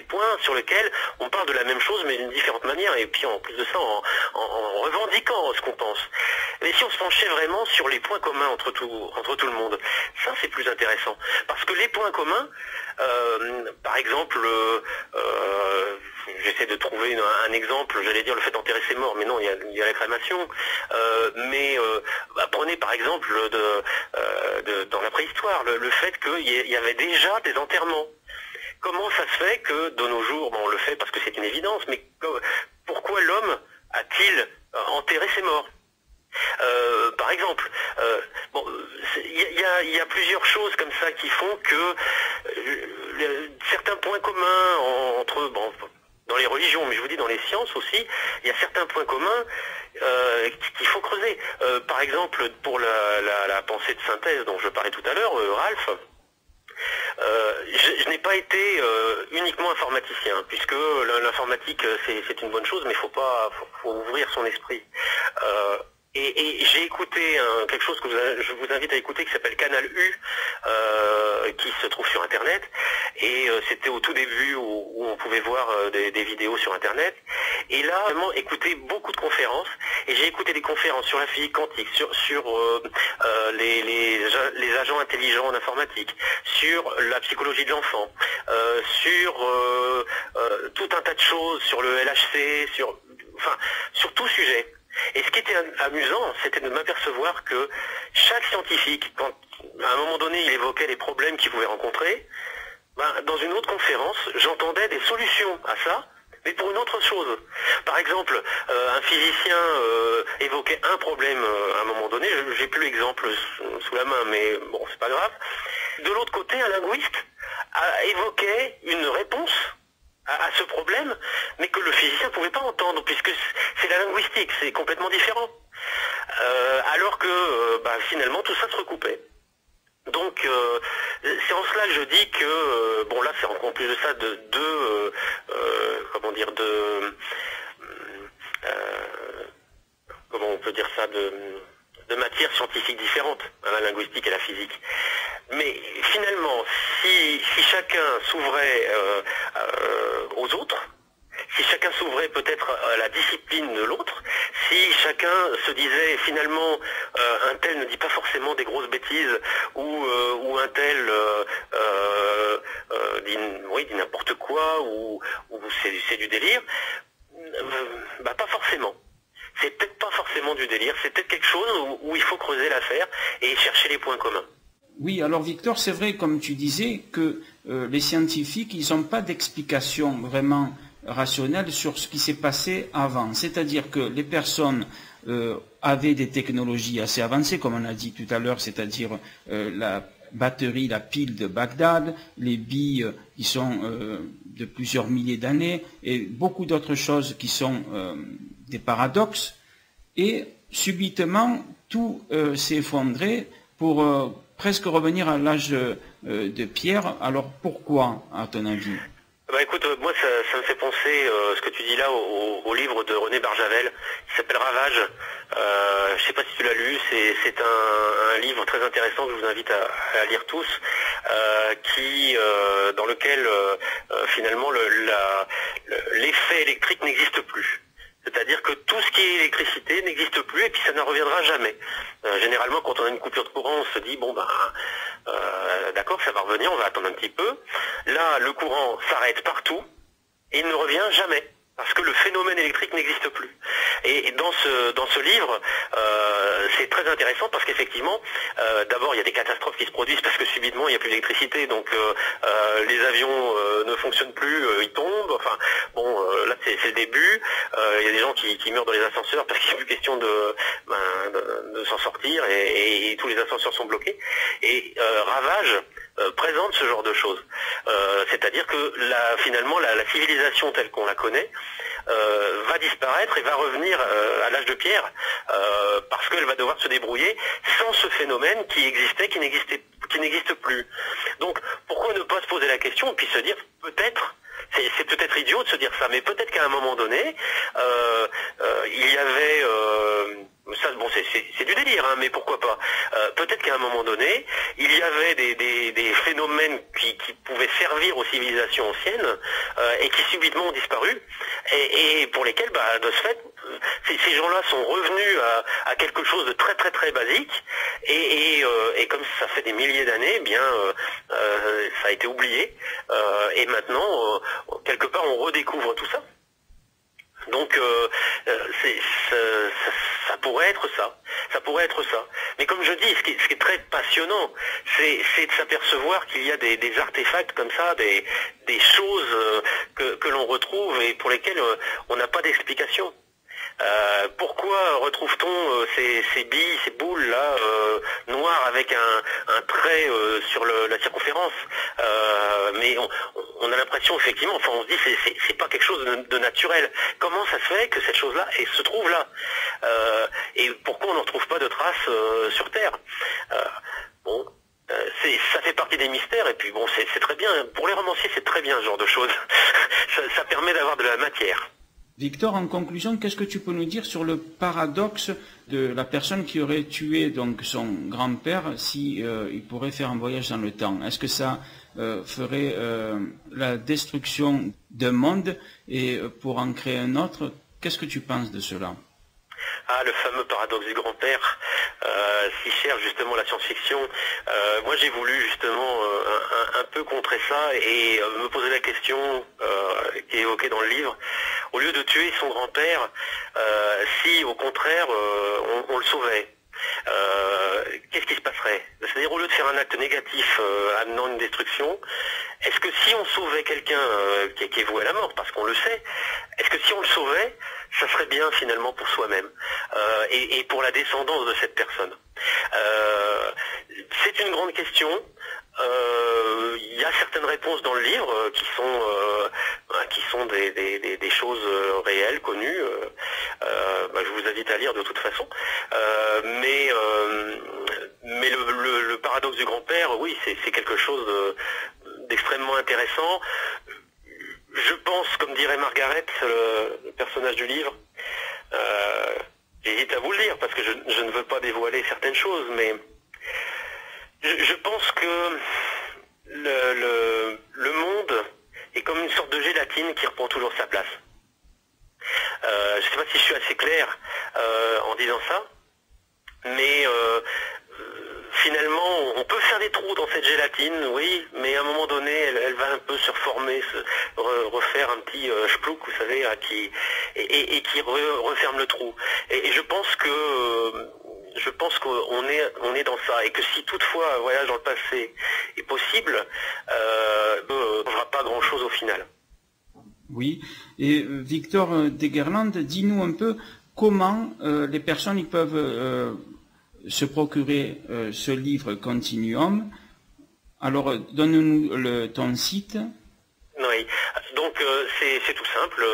points sur lesquels on parle de la même chose mais d'une différente manière, et puis en plus de ça en revendiquant ce qu'on pense. Mais si on se penchait vraiment sur les points communs entre tout le monde, ça c'est plus intéressant. Parce que les points communs, par exemple, j'essaie de trouver un exemple, j'allais dire le fait d'enterrer ses morts, mais non, il y a la crémation. Prenez par exemple dans la préhistoire, le fait qu'il y avait déjà des enterrements. Comment ça se fait que de nos jours, on le fait parce que c'est une évidence, mais pourquoi l'homme a-t-il enterré ses morts? Par exemple, il y a plusieurs choses comme ça qui font que certains points communs dans les religions, mais je vous dis dans les sciences aussi, il y a certains points communs qu'il faut creuser. Par exemple, pour la pensée de synthèse dont je parlais tout à l'heure, Ralph, je n'ai pas été uniquement informaticien, puisque l'informatique c'est une bonne chose, mais faut ouvrir son esprit. Et j'ai écouté quelque chose que je vous invite à écouter qui s'appelle Canal U, qui se trouve sur Internet, et c'était au tout début où on pouvait voir des vidéos sur Internet. Et là, vraiment, écouté beaucoup de conférences, et j'ai écouté des conférences sur la physique quantique, sur les agents intelligents en informatique, sur la psychologie de l'enfant, sur tout un tas de choses, sur le LHC, sur tout sujet. Et ce qui était amusant, c'était de m'apercevoir que chaque scientifique, quand à un moment donné il évoquait les problèmes qu'il pouvait rencontrer, dans une autre conférence, j'entendais des solutions à ça, mais pour une autre chose. Par exemple, un physicien évoquait un problème à un moment donné, j'ai plus l'exemple sous la main, mais bon, c'est pas grave. De l'autre côté, un linguiste évoquait une réponse à ce problème, mais que le physicien ne pouvait pas entendre, puisque c'est la linguistique, c'est complètement différent. Alors que finalement tout ça se recoupait. Donc c'est en cela que je dis que, bon là c'est en plus de ça comment on peut dire ça, de matières scientifiques différentes, la linguistique et la physique. Mais finalement, si chacun s'ouvrait aux autres, si chacun s'ouvrait peut-être à la discipline de l'autre, si chacun se disait finalement un tel ne dit pas forcément des grosses bêtises, ou un tel dit n'importe quoi, ou c'est du délire, pas forcément. C'est peut-être pas forcément du délire, c'est peut-être quelque chose où il faut creuser l'affaire et chercher les points communs. Oui, alors Victor, c'est vrai, comme tu disais, que les scientifiques, ils n'ont pas d'explication vraiment rationnelle sur ce qui s'est passé avant. C'est-à-dire que les personnes avaient des technologies assez avancées, comme on a dit tout à l'heure, c'est-à-dire la batterie, la pile de Bagdad, les billes qui sont de plusieurs milliers d'années, et beaucoup d'autres choses qui sont des paradoxes. Et subitement, tout s'est effondré pour presque revenir à l'âge de pierre. Alors pourquoi, à ton avis? Écoute, moi ça me fait penser, ce que tu dis là, au livre de René Barjavel, qui s'appelle Ravage. Je sais pas si tu l'as lu, c'est un livre très intéressant que je vous invite à lire tous, dans lequel finalement l'effet électrique n'existe plus. C'est-à-dire que tout ce qui est électricité n'existe plus et puis ça ne reviendra jamais. Généralement, quand on a une coupure de courant, on se dit, bon ben, d'accord, ça va revenir, on va attendre un petit peu. Là, le courant s'arrête partout et il ne revient jamais. Parce que le phénomène électrique n'existe plus. Et dans ce livre, c'est très intéressant parce qu'effectivement, d'abord il y a des catastrophes qui se produisent parce que subitement il n'y a plus d'électricité, donc les avions ne fonctionnent plus, ils tombent. Enfin bon, là c'est le début. Il y a des gens qui meurent dans les ascenseurs parce qu'il n'y a plus question de s'en sortir et tous les ascenseurs sont bloqués. Et Ravage présente ce genre de choses. C'est-à-dire que finalement la civilisation telle qu'on la connaît va disparaître et va revenir à l'âge de pierre parce qu'elle va devoir se débrouiller sans ce phénomène qui existait, qui n'existe plus. Donc pourquoi ne pas se poser la question et puis se dire peut-être, c'est peut-être idiot de se dire ça, mais peut-être qu'à un moment donné il y avait ça, bon, c'est du délire, hein, mais pourquoi pas. Peut-être qu'à un moment donné, il y avait des phénomènes qui pouvaient servir aux civilisations anciennes et qui subitement ont disparu, et pour lesquels, bah, de ce fait, ces gens-là sont revenus à quelque chose de très très très basique, et comme ça fait des milliers d'années, eh bien, ça a été oublié, et maintenant, quelque part, on redécouvre tout ça. Donc ça pourrait être ça. Ça pourrait être ça. Mais comme je dis, ce qui est très passionnant, c'est de s'apercevoir qu'il y a des artefacts comme ça, des choses que l'on retrouve et pour lesquelles on n'a pas d'explication. Pourquoi retrouve-t-on ces billes, ces boules là noires avec un trait sur la circonférence, mais on a l'impression effectivement, enfin on se dit c'est pas quelque chose de naturel. Comment ça se fait que cette chose-là se trouve là, et pourquoi on n'en retrouve pas de traces sur Terre? Bon. Ça fait partie des mystères et puis bon c'est très bien, pour les romanciers c'est très bien ce genre de choses. ça permet d'avoir de la matière. Victor, en conclusion, qu'est-ce que tu peux nous dire sur le paradoxe de la personne qui aurait tué donc son grand-père si il pourrait faire un voyage dans le temps? Est-ce que ça ferait la destruction d'un monde et pour en créer un autre? Qu'est-ce que tu penses de cela? Ah, le fameux paradoxe du grand-père, si cher justement la science-fiction. Moi j'ai voulu justement un peu contrer ça et me poser la question qui est évoquée dans le livre. Au lieu de tuer son grand-père, si au contraire on le sauvait, qu'est-ce qui se passerait? C'est-à-dire au lieu de faire un acte négatif amenant une destruction, est-ce que si on sauvait quelqu'un qui est voué à la mort, parce qu'on le sait, est-ce que si on le sauvait, ça serait bien finalement pour soi-même et pour la descendance de cette personne? C'est une grande question. Il y a certaines réponses dans le livre qui sont des choses réelles, connues. Je vous invite à lire de toute façon. Mais le paradoxe du grand-père, oui, c'est quelque chose d'extrêmement intéressant. Je pense, comme dirait Margaret, le personnage du livre, j'hésite à vous le dire parce que je ne veux pas dévoiler certaines choses, mais je pense que le monde est comme une sorte de gélatine qui reprend toujours sa place. Je ne sais pas si je suis assez clair en disant ça, mais finalement, on peut faire des trous dans cette gélatine, oui, mais à un moment donné, elle va un peu se reformer, refaire un petit splouk, vous savez, qui referme le trou. Et je pense qu'on est dans ça, et que si toutefois un voyage dans le passé est possible, on ne fera pas grand-chose au final. Oui, et Victor Degerland, dis-nous un peu comment les personnes peuvent se procurer ce livre Continuum. Alors, donne-nous ton site. Oui, donc c'est tout simple.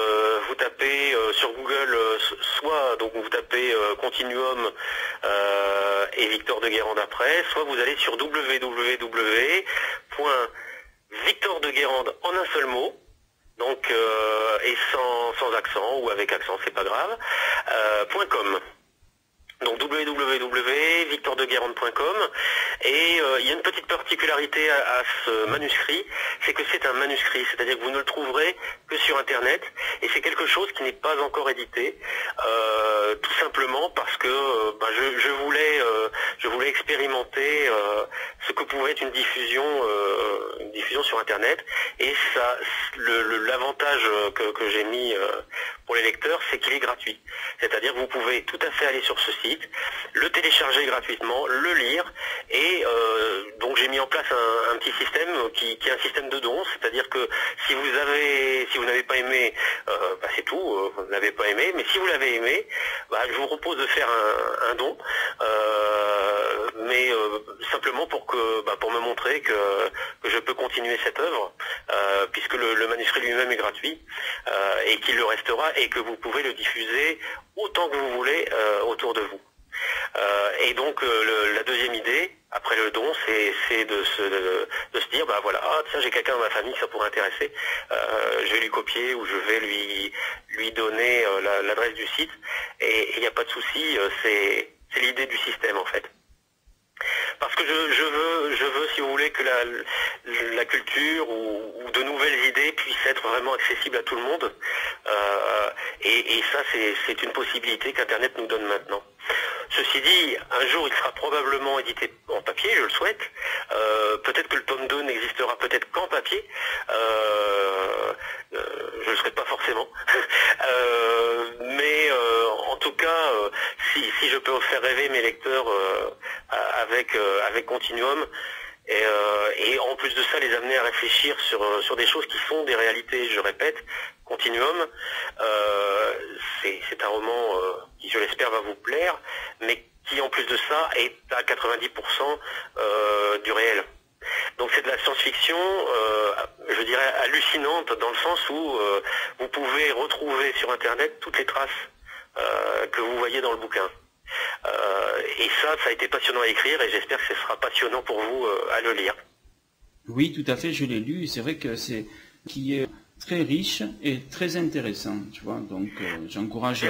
Vous tapez sur Google, soit donc vous tapez Continuum et Victor Degerand après, soit vous allez sur www.victordegerand en un seul mot, donc et sans accent ou avec accent, c'est pas grave, .com. Donc www.victordeguérande.com, et il y a une petite particularité à ce manuscrit, c'est que c'est un manuscrit, c'est-à-dire que vous ne le trouverez que sur internet, et c'est quelque chose qui n'est pas encore édité, tout simplement parce que je voulais expérimenter ce que pouvait être une diffusion sur internet, et ça, l'avantage que j'ai mis pour les lecteurs, c'est qu'il est gratuit. C'est-à-dire que vous pouvez tout à fait aller sur ce site, le télécharger gratuitement, le lire, et donc j'ai mis en place un petit système qui est un système de dons, c'est-à-dire que si vous n'avez pas aimé, c'est tout, vous n'avez pas aimé, mais si vous l'avez aimé, je vous propose de faire un don, mais simplement pour me montrer que je peux continuer cette œuvre, puisque le manuscrit lui-même est gratuit, et qu'il le restera, et que vous pouvez le diffuser autant que vous voulez autour de vous. Et donc la deuxième idée, après le don, c'est de se dire, tiens, j'ai quelqu'un dans ma famille que ça pourrait intéresser, je vais lui copier, ou je vais lui donner l'adresse du site, et il n'y a pas de souci, c'est l'idée du système en fait. Parce que je veux, si vous voulez, que la culture ou de nouvelles idées puissent être vraiment accessibles à tout le monde. Et ça, c'est une possibilité qu'Internet nous donne maintenant. Ceci dit, un jour, il sera probablement édité en papier, je le souhaite. Peut-être que le tome 2 n'existera peut-être qu'en papier. Je ne le souhaite pas forcément. Mais en tout cas, si je peux faire rêver mes lecteurs avec Continuum, et en plus de ça les amener à réfléchir sur des choses qui sont des réalités, je répète, Continuum, c'est un roman qui, je l'espère, va vous plaire, mais qui en plus de ça est à 90% du réel. Donc c'est de la science-fiction, je dirais hallucinante, dans le sens où vous pouvez retrouver sur Internet toutes les traces que vous voyez dans le bouquin. Et ça a été passionnant à écrire, et j'espère que ce sera passionnant pour vous à le lire. Oui, tout à fait, je l'ai lu, et c'est vrai que qui est très riche et très intéressant, tu vois, donc j'encourage...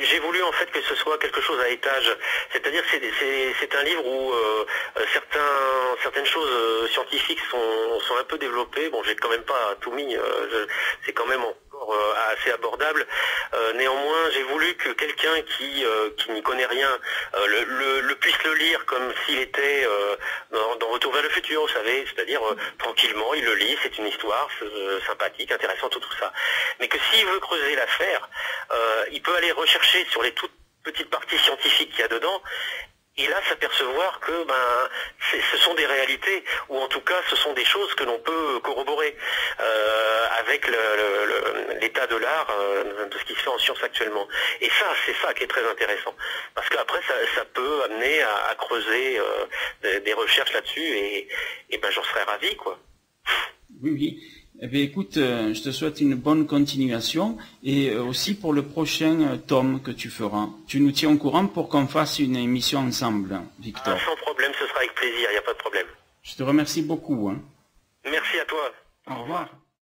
J'ai voulu en fait que ce soit quelque chose à étage, c'est-à-dire que c'est un livre où certaines choses scientifiques sont un peu développées. Bon, j'ai quand même pas tout mis, c'est quand même encore assez abordable. Néanmoins, j'ai voulu que quelqu'un qui n'y connaît rien le puisse le lire comme s'il était dans Retour vers le futur, vous savez, c'est-à-dire tranquillement, il le lit, c'est une histoire sympathique, intéressante, tout ça. Mais que s'il veut creuser l'affaire, il peut aller rechercher sur les toutes petites parties scientifiques qu'il y a dedans, et là s'apercevoir que ce sont des réalités, ou en tout cas ce sont des choses que l'on peut corroborer avec l'état de l'art, de ce qui se fait en science actuellement. Et ça, c'est ça qui est très intéressant, parce qu'après ça peut amener à creuser des recherches là-dessus, et j'en serais ravi, quoi. Oui, oui. Eh bien, écoute, je te souhaite une bonne continuation, et aussi pour le prochain tome que tu feras. Tu nous tiens au courant pour qu'on fasse une émission ensemble, Victor. Sans problème, ce sera avec plaisir, il n'y a pas de problème. Je te remercie beaucoup. Merci à toi. Au revoir.